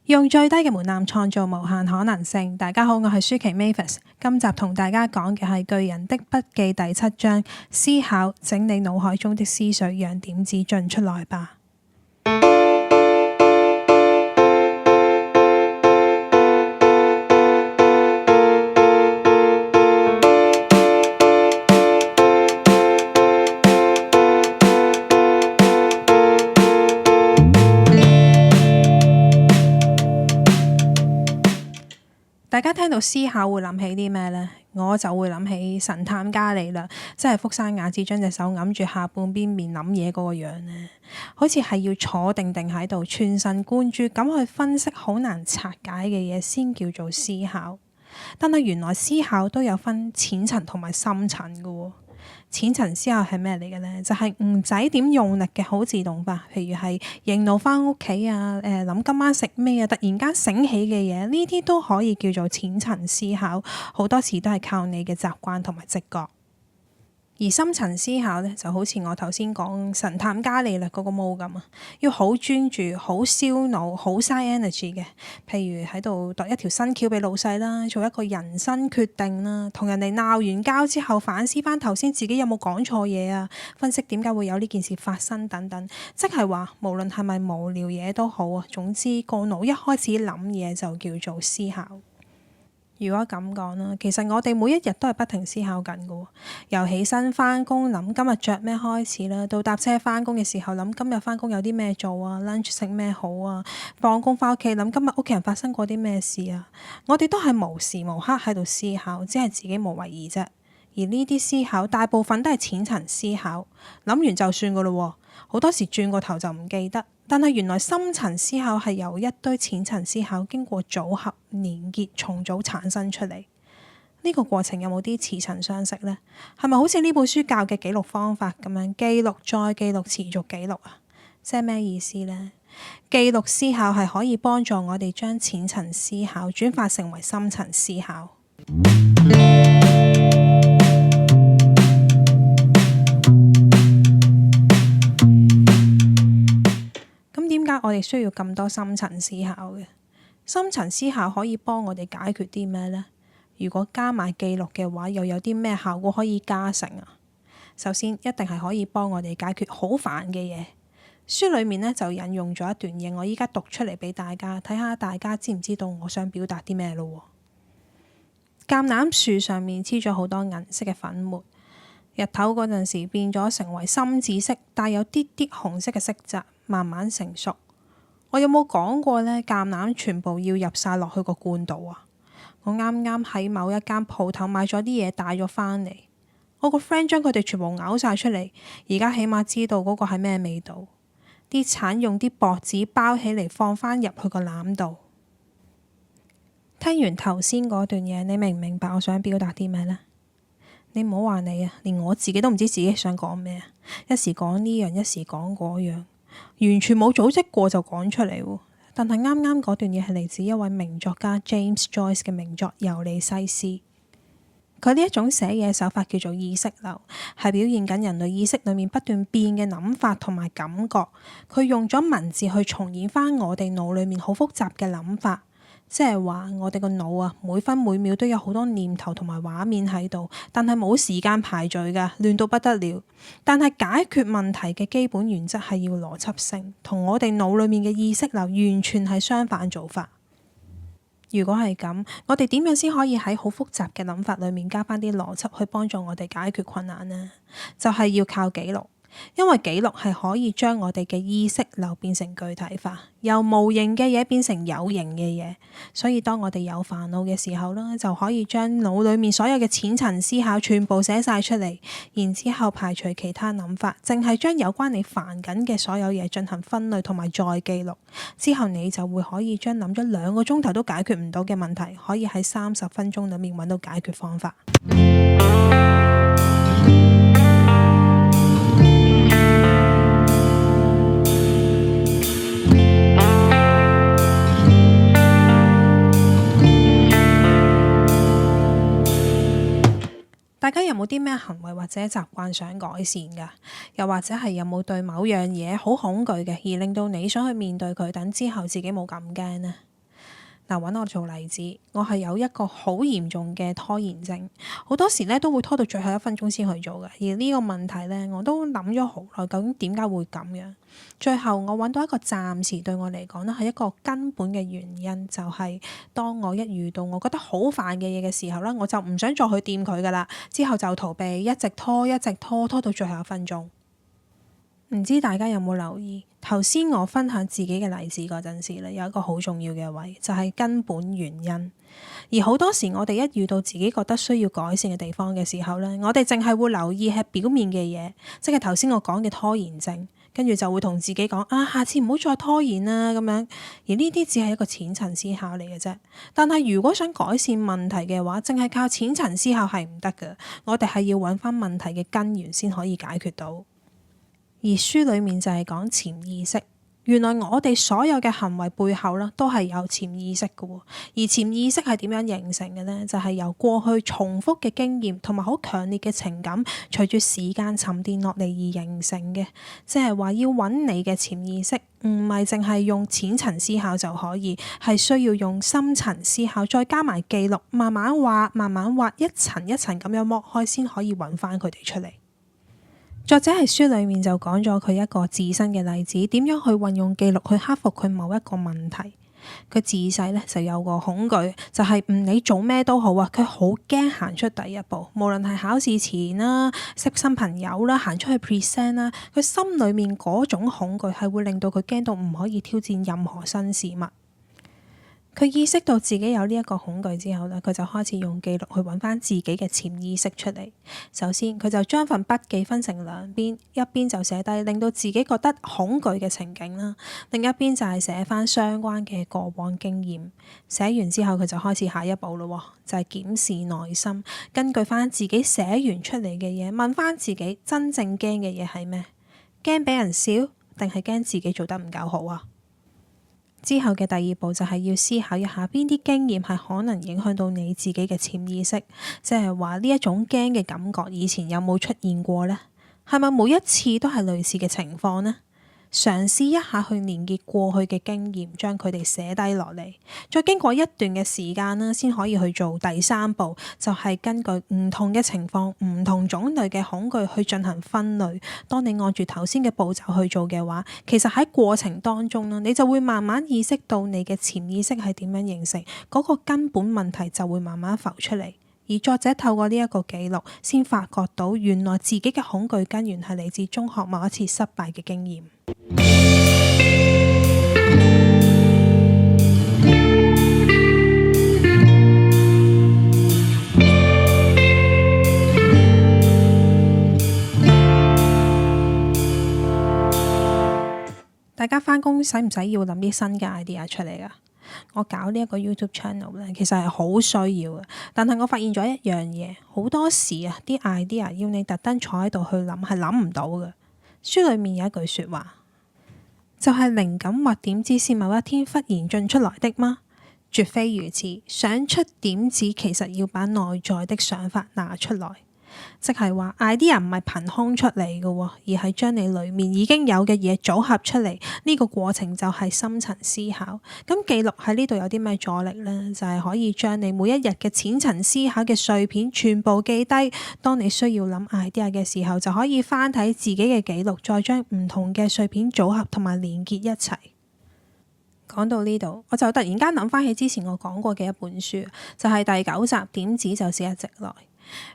用最低嘅門檻創造無限可能性。大家好，我係舒淇 Mavis。今集同大家講嘅係巨人的筆記第7章，思考，整理腦海中的思緒，讓點子進出來吧。大家聽到思考會諗起啲咩呢？我就會諗起神探伽利略，即係福山雅治將隻手揞住下半邊面諗嘢嗰個樣呢，好似係要坐定定喺度，全神貫注咁去分析好難拆解嘅嘢，先叫做思考。但係原來思考都有分淺層同埋深層嘅喎。淺層思考係咩嚟嘅呢？就係唔使點用力嘅好自動化，譬如係認路返屋企啊，諗今晚食咩啊，突然間醒起嘅嘢，呢啲都可以叫做淺層思考。好多時都係靠你嘅習慣同埋直覺。而深層思考呢，就好似我頭先講神探伽利略嗰個毛咁啊，要好專注、好燒腦、好嘥 energy 嘅。譬如喺度度一條新橋俾老細啦，做一個人生決定啦，同人哋鬧完交之後反思翻頭先自己有冇講錯嘢啊，分析點解會有呢件事發生等等。即係話無論係咪無聊嘢都好啊，總之個腦一開始諗嘢就叫做思考。如果咁講啦，其實我哋每一日都係不停思考緊嘅喎。由起身返工諗今日着咩開始啦，到搭車返工嘅時候諗今日返工有啲咩做啊，lunch 食咩好啊，放工返屋企諗今日屋企人發生過啲咩事啊。我哋都係無時無刻喺度思考，只係自己無為而啫。而呢啲思考大部分都係淺層思考，諗完就算噶咯。好多時轉個頭就唔記得。但係原來深層思考係由一堆淺層思考經過組合、連結、重組產生出嚟。呢個過程有冇啲似曾相識呢？係咪好似呢本書教嘅記錄方法咁樣，記錄再記錄，持續記錄啊？即係咩意思呢？記錄思考係可以幫助我哋將淺層思考轉化成為深層思考。點解我哋需要咁多深層思考嘅？深層思考可以幫我哋解決啲咩呢？如果加埋記錄嘅話，又有啲咩效果可以加成啊？首先，一定係可以幫我哋解決好煩嘅嘢。書裡面呢就引用咗一段嘢，我依家讀出嚟俾大家睇下，大家知唔知道我想表達啲咩咯？橄欖樹上面黐咗好多銀色嘅粉末，日頭嗰陣時變咗成為深紫色，帶有啲啲紅色嘅色澤。慢慢成熟。我有冇講過呢？橄欖全部要入晒落去個罐度啊！我啱啱喺某一間鋪頭買咗啲嘢帶咗返嚟，我個 friend 將佢哋全部嘔晒出嚟，而家起碼知道嗰個係咩味道。啲橙用啲薄紙包起嚟放返入去個籃度。聽完頭先嗰段嘢，你明唔明白我想表達啲咩呢？你唔好話你啊，連我自己都唔知自己想講咩啊！一時講呢樣，一時講嗰樣。完全冇組織過就講出嚟喎，但係啱啱嗰段嘢係嚟自一位名作家 James Joyce 嘅名作《尤利西斯》。佢呢一種寫嘢手法叫做意識流，係表現緊人類意識裡面不斷變嘅諗法同埋感覺。佢用咗文字去重演返我哋腦裡面好複雜嘅諗法。即係話我哋個腦啊，每分每秒都有好多念頭同埋畫面喺度，但係冇時間排序㗎，亂到不得了。但係解決問題嘅基本原則係要邏輯性，同我哋腦裡面嘅意識流完全係相反做法。如果係咁，我哋點樣先可以喺好複雜嘅諗法裡面加返啲邏輯去幫助我哋解決困難呢？就係要靠記錄。因為記錄係可以將我哋嘅意識流變成具體化，由無形嘅嘢變成有形嘅嘢。所以當我哋有煩惱嘅時候呢，就可以將腦裡面所有嘅淺層思考全部寫晒出嚟，然之後排除其他諗法，淨係將有關你煩緊嘅所有嘢進行分類同埋再記錄。之後你就會可以將諗咗2個鐘頭都解決唔到嘅問題，可以喺30分鐘裡面揾到解決方法。大家有冇啲咩行為或者習慣想改善㗎？又或者係有冇對某樣嘢好恐懼嘅，而令到你想去面對佢，等之後自己冇咁驚呢？嗱，揾我做例子，我係有一個好嚴重嘅拖延症，好多時咧都會拖到最後1分鐘先去做嘅。而呢個問題咧，我都諗咗好耐，究竟點解會咁樣？最後我揾到一個暫時對我嚟講咧係一個根本嘅原因，就係當我一遇到我覺得好煩嘅嘢嘅時候咧，我就唔想再去掂佢噶啦，之後就逃避，一直拖，拖到最後1分鐘。唔知大家有冇留意？頭先我分享自己嘅例子嗰陣時咧，有一個好重要嘅位，就係根本原因。而好多時我哋一遇到自己覺得需要改善嘅地方嘅時候咧，我哋淨係會留意係表面嘅嘢，即係頭先我講嘅拖延症，跟住就會同自己講下次唔好再拖延啦咁樣。而呢啲只係一個淺層思考嚟嘅啫。但係如果想改善問題嘅話，淨係靠淺層思考係唔得㗎。我哋係要揾翻問題嘅根源先可以解決到。而書裡面就係講潛意識，原來我哋所有嘅行為背後咧都係有潛意識嘅喎。而潛意識係點樣形成嘅呢？就係由過去重複嘅經驗同埋好強烈嘅情感，隨住時間沉澱落嚟而形成嘅。即係話要揾你嘅潛意識，唔係淨係用淺層思考就可以，係需要用深層思考，再加埋記錄，慢慢挖，一層一層咁樣剝開，先可以揾翻佢哋出嚟。作者喺書裡面就講咗佢一個自身嘅例子，點樣去運用記錄去克服佢某一個問題。佢自細咧就有個恐懼，就係唔理做咩都好啊，佢好驚行出第一步，無論係考試前啦、識新朋友啦、行出去 present 啦，佢心裡面嗰種恐懼係會令到佢驚到唔可以挑戰任何新事物。佢意識到自己有呢一個恐懼之後咧，佢就開始用記錄去揾翻自己嘅潛意識出嚟。首先，佢就將份筆記分成兩邊，一邊就寫低令到自己覺得恐懼嘅情景啦，另一邊就係寫翻相關嘅過往經驗。寫完之後，佢就開始下一步咯，就係檢視內心，根據翻自己寫完出嚟嘅嘢，問翻自己真正驚嘅嘢係咩？驚俾人笑，定係驚自己做得唔夠好啊？之後嘅第二步就係要思考一下邊啲經驗係可能影響到你自己嘅潛意識，即係話呢一種驚嘅感覺以前有冇出現過呢？係咪每一次都係類似嘅情況呢？嘗試一下去連結過去嘅經驗，將佢哋寫低落嚟，再經過一段嘅時間啦，先可以去做第三步，就係根據唔同嘅情況、唔同種類嘅恐懼去進行分類。當你按住頭先嘅步驟去做嘅話，其實喺過程當中啦，你就會慢慢意識到你嘅潛意識係點樣形成，嗰個根本問題就會慢慢浮出嚟。而作者透過呢一個記錄，先發覺到原來自己嘅恐懼根源係嚟自中學某一次失敗嘅經驗。大家返工使唔使要諗啲新嘅 idea 出嚟㗎？我搞呢一個 YouTube channel 咧，其實係好需要嘅。但係我發現咗一樣嘢，好多時啊，啲 idea 要你特登坐喺度去諗，係諗唔到嘅。書裡面有一句説話，就係靈感或點子是某一天忽然進出來的嗎？絕非如此。想出點子，其實要把內在的想法拿出來。即係話 idea 唔係憑空出嚟嘅，而係將你裡面已經有嘅嘢組合出嚟。呢個過程就係深層思考。咁記錄喺呢度有啲咩助力呢？就係可以將你每一日嘅淺層思考嘅碎片全部記低。當你需要諗 idea 嘅時候，就可以翻睇自己嘅記錄，再將唔同嘅碎片組合同埋連結一齊。講到呢度，我就突然間諗翻起之前我講過嘅一本書，就係第9集點子就是一直來。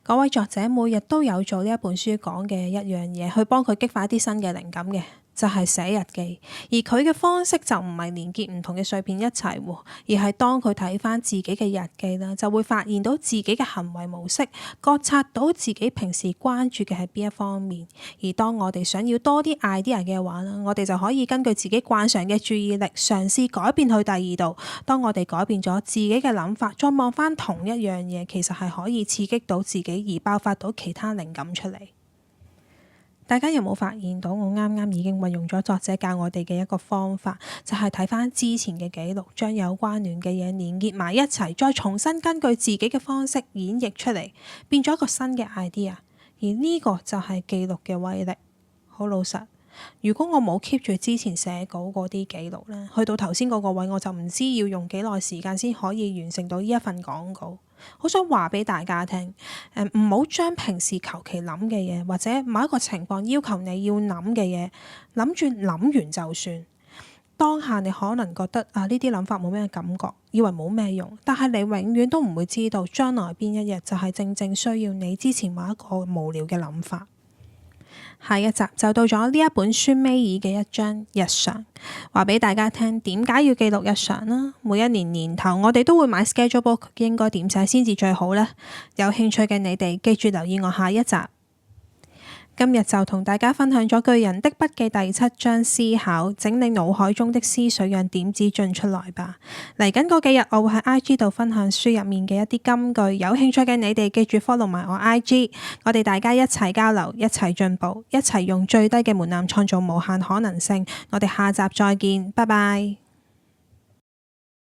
嗰位作者每日都有做呢一本書講嘅一樣嘢，去幫佢激發一啲新嘅靈感嘅，就係寫日記。而佢嘅方式就唔係連結唔同嘅碎片一齊，而係當佢睇翻自己嘅日記啦，就會發現到自己嘅行為模式，覺察到自己平時關注嘅係邊一方面。而當我哋想要多啲 idea 嘅話啦，我哋就可以根據自己慣常嘅注意力，嘗試改變去第二度。當我哋改變咗自己嘅諗法，再望翻同一樣嘢，其實係可以刺激到自己，而爆發到其他靈感出嚟。大家有冇發現到我啱啱已經運用咗作者教我哋嘅一個方法，就係睇翻之前嘅記錄，將有關聯嘅嘢連結埋一齊，再重新根據自己嘅方式演繹出嚟，變咗一個新嘅 idea。而呢個就係記錄嘅威力。好老實，如果我冇 keep 住之前寫稿嗰啲記錄咧，去到頭先嗰個位我就唔知要用幾耐時間先可以完成到呢一份講稿。好想話俾大家聽，唔好將平時求其諗嘅嘢，或者某一個情況要求你要諗嘅嘢，諗住諗完就算。當下你可能覺得呢啲諗法冇咩感覺，以為冇咩用，但係你永遠都唔會知道將來邊一日就係正正需要你之前某一個無聊嘅諗法。下一集就到咗呢一本書尾二嘅一章日常，話俾大家聽點解要記錄日常啦。每一年年頭我哋都會買 schedule book， 應該點寫先至最好呢？有興趣嘅你哋記住留意我下一集。今日就同大家分享咗巨人的筆記第7章思考，整理腦海中的思緒，讓點子進出來吧。嚟緊嗰幾日我會喺 IG 度分享書入面嘅一啲金句，有興趣嘅你哋記住 follow 埋我 IG， 我哋大家一齊交流，一齊進步，一齊用最低嘅門檻創造無限可能性。我哋下集再見，拜拜。